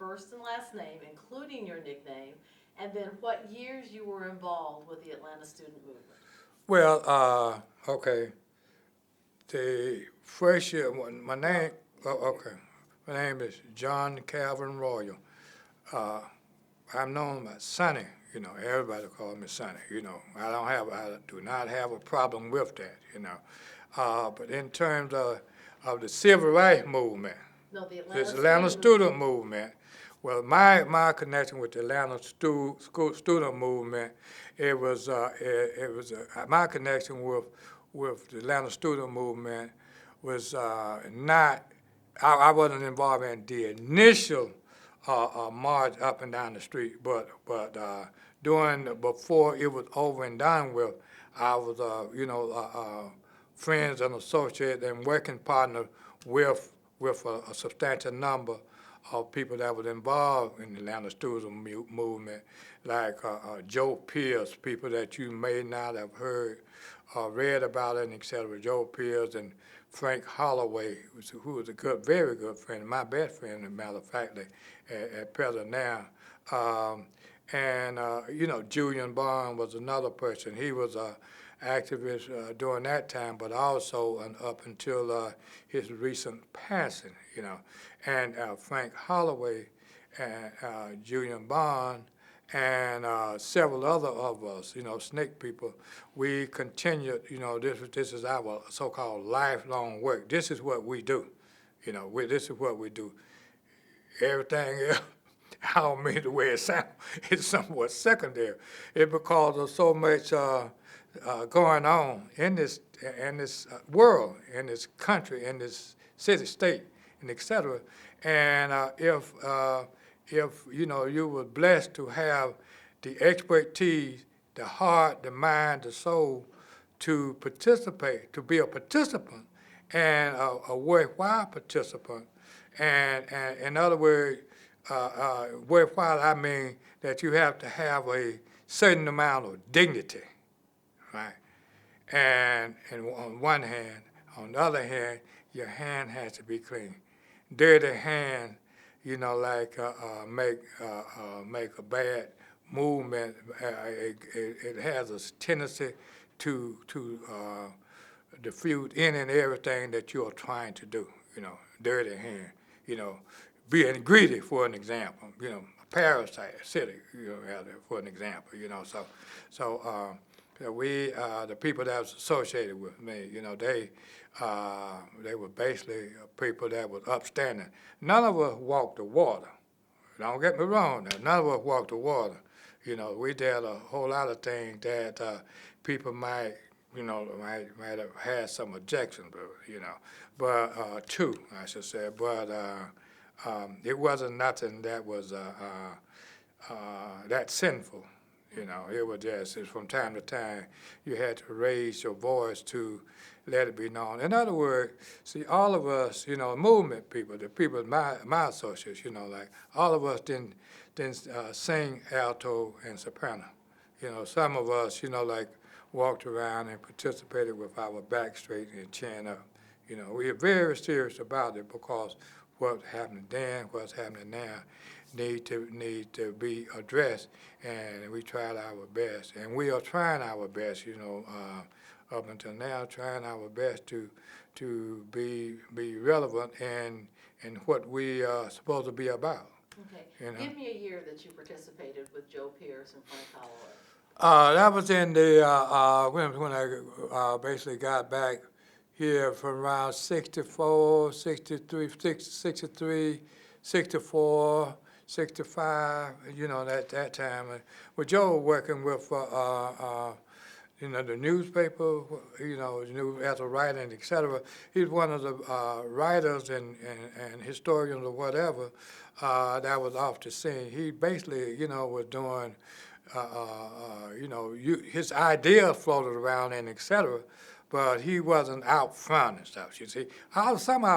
first and last name, including your nickname, and then what years you were involved with the Atlanta student movement. Well, okay. The first year, my name, okay. My name is John Calvin Royal. Uh, I'm known as Sonny. You know, everybody calls me Sonny. You know, I do not have a problem with that. You know, but in terms of the civil rights movement, No, the this Atlanta Atlanta student student movement. Well, my connection with the Atlanta student movement, my connection with the Atlanta student movement was not. I wasn't involved in the initial march up and down the street, but before it was over and done with, I was friends and associates and working partner with a substantial number of people that was involved in the Atlanta student movement, like Joe Pierce, people that you may not have heard or read about it, et cetera. Joe Pierce and Frank Holloway, who was a very good friend, my best friend, as a matter of fact, at present now. Julian Bond was another person. He was a activist during that time, but also up until his recent passing, you know. And Frank Holloway and Julian Bond and several other of us, you know, snake people, we continued, you know, this is our so-called lifelong work. This is what we do, you know, this is what we do. Everything else, I don't mean the way it sounds, it's somewhat secondary. It's because of so much going on in this world, in this country, in this city, state, and et cetera. And if you know you were blessed to have the expertise, the heart, the mind, the soul, to participate, to be a participant, and a worthwhile participant, and in other words, worthwhile, I mean that you have to have a certain amount of dignity, right? And on one hand, on the other hand, your hand has to be clean. Dirty hand, you know, like make a bad movement. It has a tendency to diffuse in and everything that you are trying to do. You know, dirty hand. You know, being greedy, for an example. You know, a parasite, city. You know, for an example. You know, so we the people that was associated with me, you know, they were basically people that was upstanding. None of us walked the water. Don't get me wrong. Now, none of us walked the water. You know, we did a whole lot of things that people might, you know, might have had some objections, you know, but two, I should say. But it wasn't nothing that was that sinful. You know, it was just from time to time you had to raise your voice to let it be known. In other words, see, all of us, you know, movement people, the people my associates, you know, like all of us didn't sing alto and soprano. You know, some of us, you know, like walked around and participated with our back straight and chin up. You know, we are very serious about it because what happened then, what's happening now, need to be addressed, and we tried our best, and we are trying our best, you know, up until now, trying our best to be relevant in what we are supposed to be about. Okay. You know? Give me a year that you participated with Joe Pierce and Frank Holloway. That was in the when I basically got back here from around 64, 63, 63, 64, 65, you know, that time. With Joe working with, you know, the newspaper, you know, as a writer, and et cetera. He's one of the writers and historians or whatever that was off the scene. He basically, you know, was doing, you know, his ideas floated around and et cetera, but he wasn't out front and stuff, you see. Some of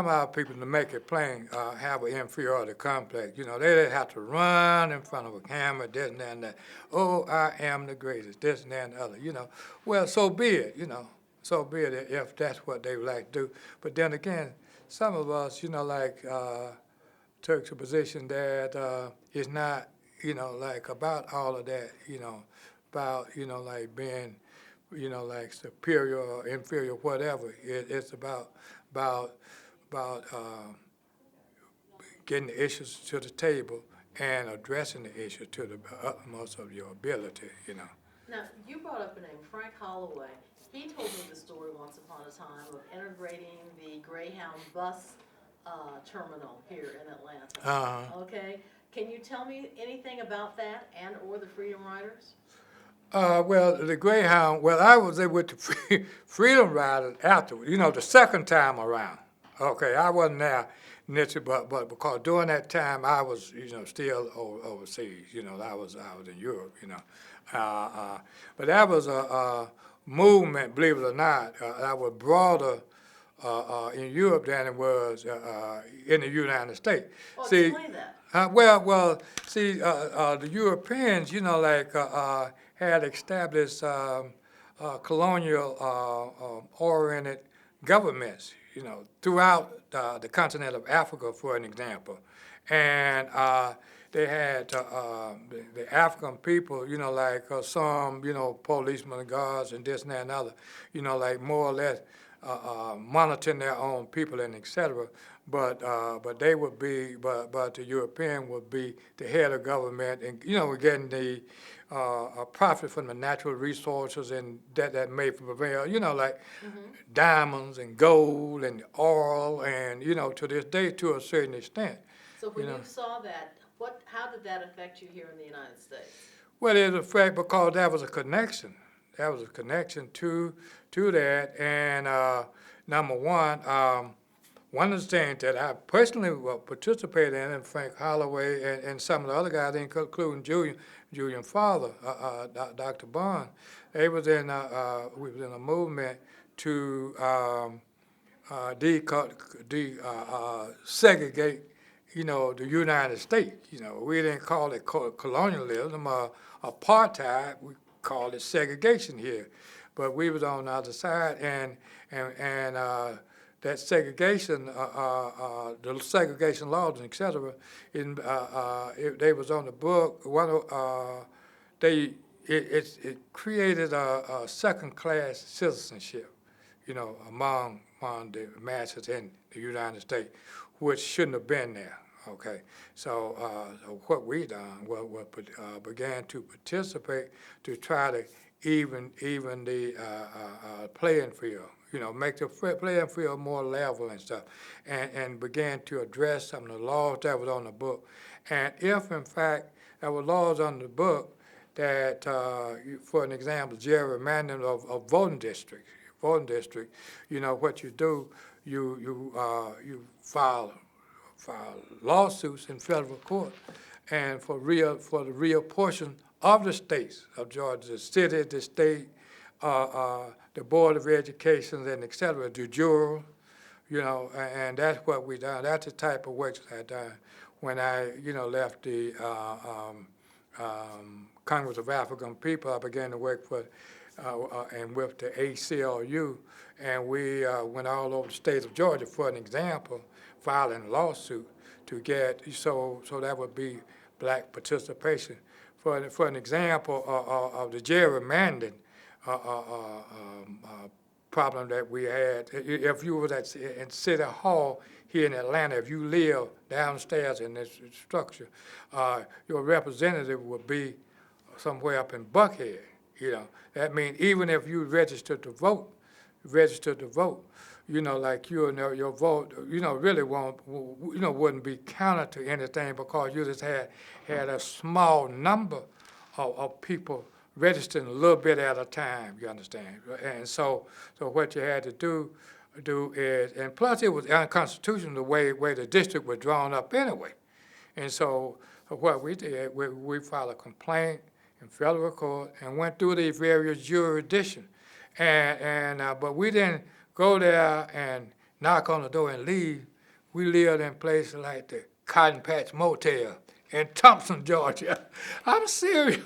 our people, to make it plain, have an inferiority complex. You know, they didn't have to run in front of a camera, this and that and that. Oh, I am the greatest, this and that and the other, you know. Well, so be it, you know. So be it if that's what they would like to do. But then again, some of us, like took the position that it's not, like about all of that, about, like being, like superior or inferior, whatever. It's about, about getting the issues to the table and addressing the issue to the utmost of your ability. Now, you brought up a name, Frank Holloway. He told me the story once upon a time of integrating the Greyhound bus terminal here in Atlanta. Okay, can you tell me anything about that and or the Freedom Riders? Well, the Greyhound, I was there with the Freedom Riders afterward, the second time around. Okay, I wasn't there, but because during that time I was, still overseas, I was in Europe, but that was a movement, believe it or not, that was broader in Europe than it was in the United States. Well, See, explain that. The Europeans, had established colonial-oriented governments, throughout the continent of Africa, for an example. And they had the African people, some, policemen and guards and this and that and other, like more or less monitoring their own people and et cetera. But they would be, but the European would be the head of government, and we're getting the profit from the natural resources and that may prevail. Diamonds and gold and oil, and to this day to a certain extent. So when you saw that, how did that affect you here in the United States? Well, it affected because that was a connection. That was a connection to that, and number one of the things that I personally participated in, and Frank Holloway and some of the other guys, including Julian Father, Dr. Bond, we was in a movement to desegregate, the United States. We didn't call it colonialism or apartheid. We called it segregation here, but we was on the other side, and that segregation, the segregation laws, et cetera, they was on the book. It created a second-class citizenship, among the masses in the United States, which shouldn't have been there. Okay, so what we done was began to participate to try to even the playing field. Make the playing field more level and stuff, and began to address some of the laws that was on the book. And if, in fact, there were laws on the book that, for an example, gerrymandering of voting districts, what you do, you file lawsuits in federal court, and for the real portion of the states of Georgia, the city, the state, the Board of Education, and et cetera, the juror, and that's what we done. That's the type of work that I done when I, left the Congress of African People. I began to work for and with the ACLU, and we went all over the state of Georgia, for an example, filing a lawsuit to get, so that would be black participation. For an example of the gerrymandering problem that we had, if you was in City Hall here in Atlanta, if you live downstairs in this structure, your representative would be somewhere up in Buckhead. That means even if you registered to vote, like your vote, really wouldn't be counted to anything, because you just had a small number of people registering a little bit at a time, you understand? And so what you had to do is, and plus it was unconstitutional the way the district was drawn up anyway. And so what we did, we filed a complaint in federal court and went through the various jurisdictions. But we didn't go there and knock on the door and leave. We lived in places like the Cotton Patch Motel in Thompson, Georgia. I'm serious.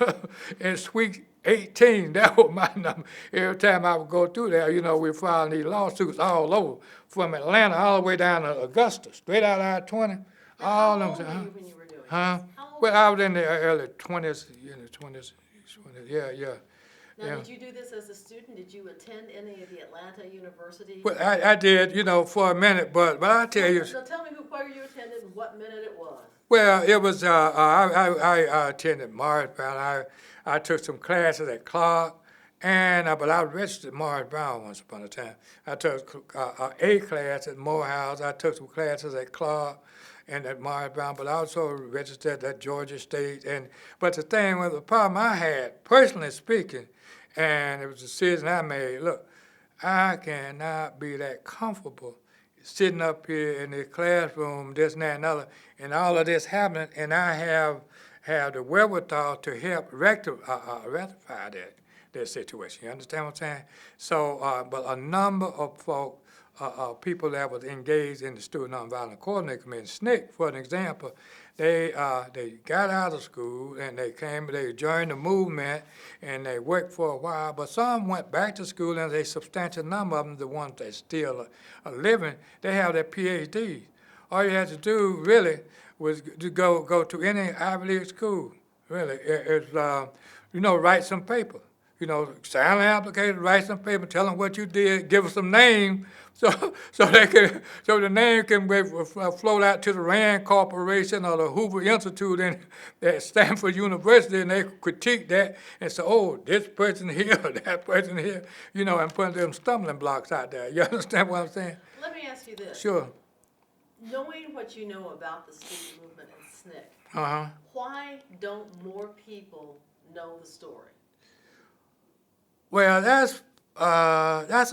In Suite 18, that was my number. Every time I would go through there, we filed these lawsuits all over, from Atlanta all the way down to Augusta, straight out I-20. Now, All how of old them. were you when you were doing Huh? this? How old Well, were I was in the early 20s, 20s, yeah. you? Now, yeah. did you do this as a student? Did you attend any of the Atlanta universities? Well, I did, for a minute, but I tell you, So tell me where you attended and what minute it was. well, it was, I attended Morris Brown. I took some classes at Clark, but I was registered at Morris Brown once upon a time. I took a class at Morehouse. I took some classes at Clark and at Morris Brown, but I also registered at Georgia State. But the thing was, the problem I had, personally speaking, and it was a decision I made, look, I cannot be that comfortable sitting up here in the classroom, this and that and other, and all of this happening, and I have the wherewithal to help rectify that situation. You understand what I'm saying? So, but a number of folk, people that was engaged in the Student Nonviolent Coordinating Committee, SNCC, for an example, they got out of school and they joined the movement and they worked for a while, but some went back to school, and a substantial number of them, the ones that still are living, they have their PhDs. All you had to do really was to go to any Ivy League school, really. Write some paper. Sign an application, write some paper, tell them what you did, give them some name, so the name can be float out to the Rand Corporation or the Hoover Institute at Stanford University, and they critique that and say, oh, this person here, that person here, and put them stumbling blocks out there. You understand what I'm saying? Let me ask you this. Sure. Knowing what you know about the student movement and SNCC, why don't more people know the story? Well, that's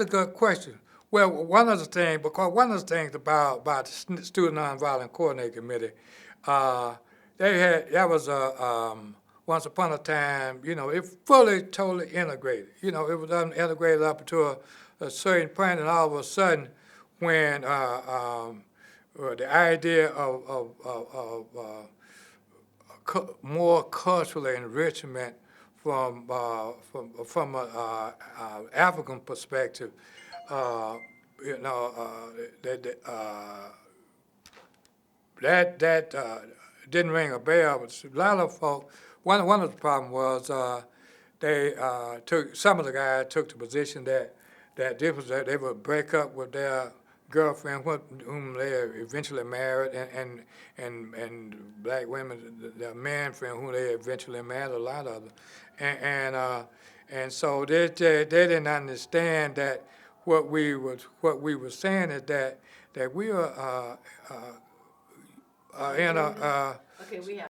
a good question. Well, one of the things about the Student Nonviolent Coordinating Committee, that was once upon a time, it fully, totally integrated. It was integrated up to a certain point, and all of a sudden, when the idea of more cultural enrichment from a African perspective, that didn't ring a bell. But a lot of folk, one of the problems was some of the guys took the position that they would break up with their girlfriend, whom they eventually married, and black women, their man friend, whom they eventually married, a lot of them, and so they didn't understand that what we were saying is that we are in a Okay, we have